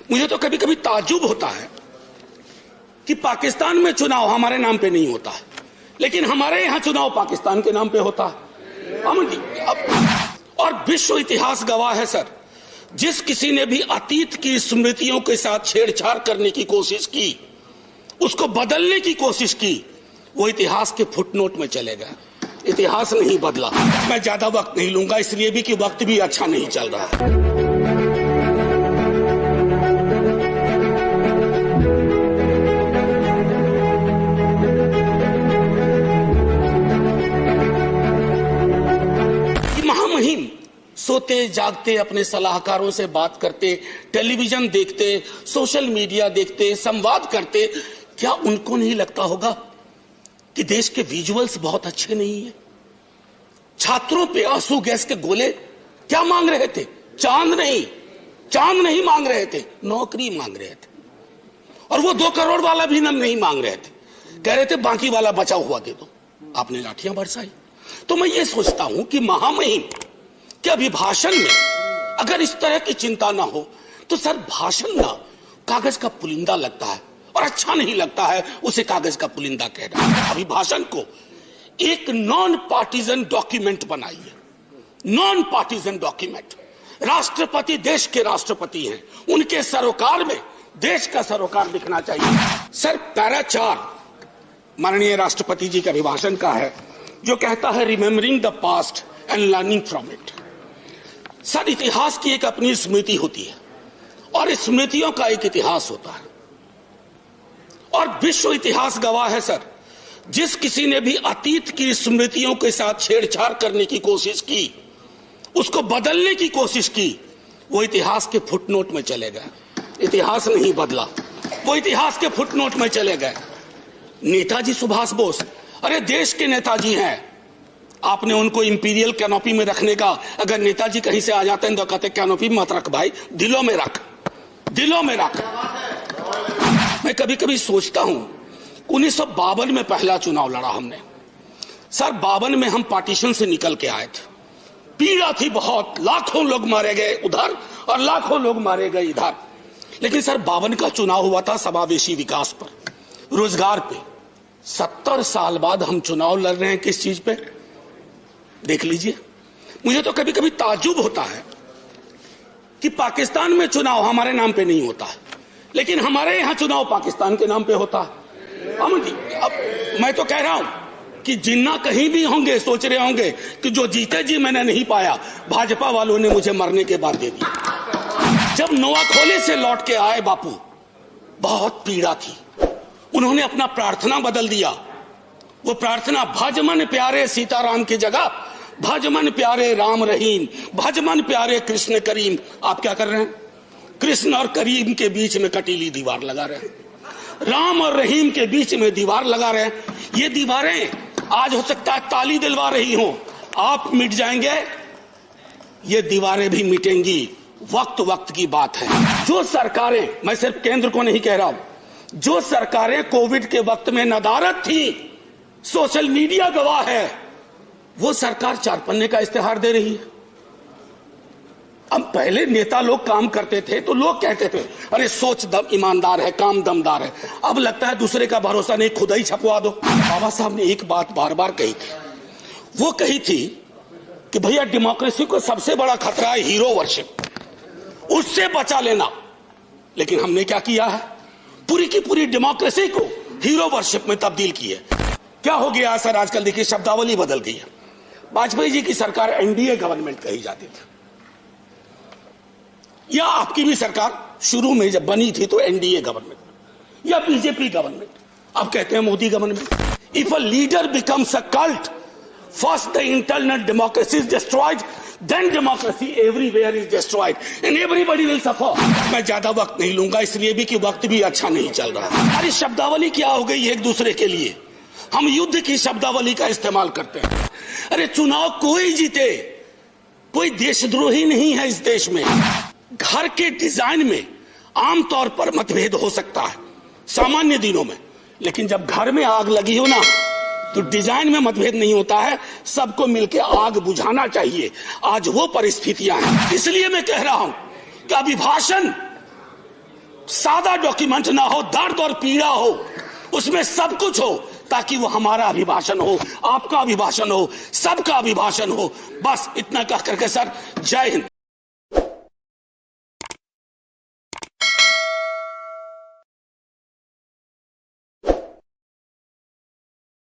मुझे तो कभी कभी ताज्जुब होता है कि पाकिस्तान में चुनाव हमारे नाम पे नहीं होता है, लेकिन हमारे यहां चुनाव पाकिस्तान के नाम पे होता है। और विश्व इतिहास गवाह है सर, जिस किसी ने भी अतीत की स्मृतियों के साथ छेड़छाड़ करने की कोशिश की, उसको बदलने की कोशिश की, वो इतिहास के फुटनोट में चले गए। इतिहास नहीं बदला। मैं ज्यादा वक्त नहीं लूंगा, इसलिए भी कि वक्त भी अच्छा नहीं चल रहा है। महामहिम सोते जागते अपने सलाहकारों से बात करते, टेलीविजन देखते, सोशल मीडिया देखते, संवाद करते, क्या उनको नहीं लगता होगा कि देश के विजुअल्स बहुत अच्छे नहीं है? छात्रों पे आंसू गैस के गोले क्या मांग रहे थे? चांद नहीं मांग रहे थे, नौकरी मांग रहे थे। और वो 2 करोड़ वाला भी नहीं मांग रहे थे, कह रहे थे बाकी वाला बचा हुआ दे दो। आपने लाठियां बरसाई। तो मैं ये सोचता हूं कि महामहिम के अभिभाषण में अगर इस तरह की चिंता ना हो तो सर भाषण ना कागज का पुलिंदा लगता है, और अच्छा नहीं लगता है उसे कागज का पुलिंदा कहना। अभिभाषण को एक नॉन पार्टीजन डॉक्यूमेंट बनाइए, नॉन पार्टीजन डॉक्यूमेंट। राष्ट्रपति देश के राष्ट्रपति हैं, उनके सरोकार में देश का सरोकार दिखना चाहिए। सर पैरा 4 माननीय राष्ट्रपति जी के अभिभाषण का है, जो कहता है remembering the past and learning from it. Sir इतिहास की एक अपनी स्मृति होती है और स्मृतियों का एक इतिहास होता है, और विश्व इतिहास गवाह है सर, जिस किसी ने भी अतीत की स्मृतियों के साथ छेड़छाड़ करने की कोशिश की, उसको बदलने की कोशिश की, वो इतिहास के फुटनोट में चले गए। इतिहास नहीं बदला, वो इतिहास के फुटनोट में चले गए। नेताजी सुभाष बोस, अरे देश के नेताजी हैं, आपने उनको इंपीरियल कैनोपी में रखने का, अगर नेताजी कहीं से आ जाते हैं तो कहते कैनोपी मत रख भाई, दिलों में रख, दिलों में रख। मैं कभी कभी सोचता हूं 1952 में पहला चुनाव लड़ा हमने सर। 52 में हम पार्टीशन से निकल के आए थे, पीड़ा थी बहुत, लाखों लोग मारे गए उधर और लाखों लोग मारे गए इधर। लेकिन सर 52 का चुनाव हुआ था समावेशी विकास पर, रोजगार पे। 70 साल बाद हम चुनाव लड़ रहे हैं किस चीज पे? देख लीजिए। मुझे तो कभी कभी ताज्जुब होता है कि पाकिस्तान में चुनाव हमारे नाम पे नहीं होता है, लेकिन हमारे यहां चुनाव पाकिस्तान के नाम पे होता है। अमन जी, अब मैं तो कह रहा हूं कि जिन्ना कहीं भी होंगे सोच रहे होंगे कि जो जीते जी मैंने नहीं पाया, भाजपा वालों ने मुझे मरने के बाद दे दिया। जब नोआखोले से लौट के आए बापू, बहुत पीड़ा थी, उन्होंने अपना प्रार्थना बदल दिया। वो प्रार्थना भजमन प्यारे सीताराम की जगह भजमन प्यारे राम रहीम, भजमन प्यारे कृष्ण करीम। आप क्या कर रहे हैं? कृष्ण और करीम के बीच में कटीली दीवार लगा रहे हैं, राम और रहीम के बीच में दीवार लगा रहे हैं। ये दीवारें आज हो सकता है ताली दिलवा रही हो, आप मिट जाएंगे, ये दीवारें भी मिटेंगी। वक्त की बात है। जो सरकारें, मैं सिर्फ केंद्र को नहीं कह रहा हूं, जो सरकारें कोविड के वक्त में नदारद थी, सोशल मीडिया गवाह है, वो सरकार 4 पन्ने का इस्तेहार दे रही है। अब पहले नेता लोग काम करते थे तो लोग कहते थे अरे सोच दम ईमानदार है, काम दमदार है। अब लगता है दूसरे का भरोसा नहीं, खुद ही छपवा दो। बाबा साहब ने एक बात बार बार कही थी, वो कही थी कि भैया डेमोक्रेसी को सबसे बड़ा खतरा है हीरो वर्शिप, उससे बचा लेना। लेकिन हमने क्या किया है? पूरी की पूरी डेमोक्रेसी को हीरो वर्शिप में तब्दील की है। क्या हो गया सर? आजकल देखिए शब्दावली बदल गई है। वाजपेयी जी की सरकार एनडीए गवर्नमेंट कही जाती थी, या आपकी भी सरकार शुरू में जब बनी थी तो एनडीए गवर्नमेंट या बीजेपी गवर्नमेंट, अब कहते हैं Modi government. If a leader becomes a cult, first the internal democracy is destroyed, then democracy everywhere is destroyed and everybody will suffer. मैं ज्यादा वक्त नहीं लूंगा, इसलिए भी कि वक्त भी अच्छा नहीं चल रहा है। हमारी शब्दावली क्या हो गई एक दूसरे के लिए? हम युद्ध की शब्दावली का इस्तेमाल करते हैं। अरे चुनाव कोई जीते, कोई देशद्रोही नहीं है इस देश में। घर के डिजाइन में आमतौर पर मतभेद हो सकता है सामान्य दिनों में, लेकिन जब घर में आग लगी हो ना तो डिजाइन में मतभेद नहीं होता है, सबको मिलकर आग बुझाना चाहिए। आज वो परिस्थितियां हैं, इसलिए मैं कह रहा हूं कि अभिभाषण सादा डॉक्यूमेंट ना हो, दर्द और पीड़ा हो, उसमें सब कुछ हो, ताकि वो हमारा अभिभाषण हो, आपका अभिभाषण हो, सबका अभिभाषण हो। बस इतना कह करके सर, जय हिंद।